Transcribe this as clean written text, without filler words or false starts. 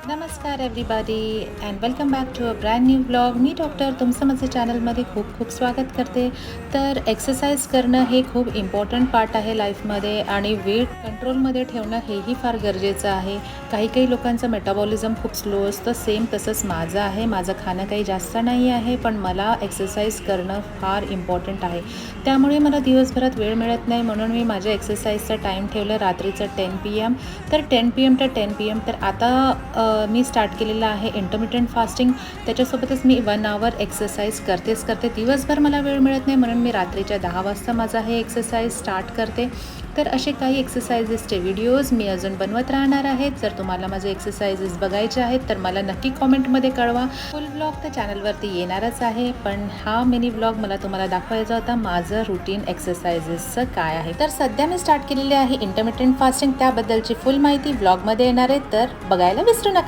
नमस्कार everybody and welcome back to a brand new blog. मी doctor तुमचं माझ्या चॅनलमध्ये खूप खूप स्वागत करते. तर एक्सरसाइज करणं हे खूप इम्पॉर्टंट पार्ट आहे लाईफमध्ये आणि वेट कंट्रोलमध्ये ठेवणं हेही फार गरजेचं आहे. काही लोकांचं मेटाबॉलिझम खूप स्लो असतं, सेम तसंच माझं आहे. माझं खाणं काही जास्त नाही आहे, पण मला एक्सरसाइज करणं फार इम्पॉर्टंट आहे. त्यामुळे मला दिवसभरात वेळ मिळत नाही, म्हणून मी माझ्या एक्सरसाइजचा टाईम ठेवलं रात्रीचं 10 PM. तर 10 PM ते 10 PM. तर आता मी स्टार्ट केलेलं आहे इंटरमिटंट फास्टिंग. त्याच्यासोबतच मी 1 आवर एक्सरसाइज करते. दिवसभर मला वेळ मिळत नाही, म्हणून मी रात्रीच्या 10 वाजता माझा हे एक्सरसाइज स्टार्ट करते. तर असे काही एक्सरसाइजेसचे व्हिडिओज मी अजून बनवत राहणार आहेत. जर तुम्हाला माझे एक्सरसाइजेस बघायचे आहेत तर मला नक्की कॉमेंटमध्ये कळवा. फुल ब्लॉग तर चॅनलवरती येणारच आहे, पण हा मिनी ब्लॉग मला तुम्हाला दाखवायचा होता माझं रुटीन एक्सरसाइजेसचं काय आहे. तर सध्या मी स्टार्ट केलेली आहे इंटरमिटंट फास्टिंग. त्याबद्दलची फुल माहिती ब्लॉगमध्ये येणार आहे, तर बघायला विसरू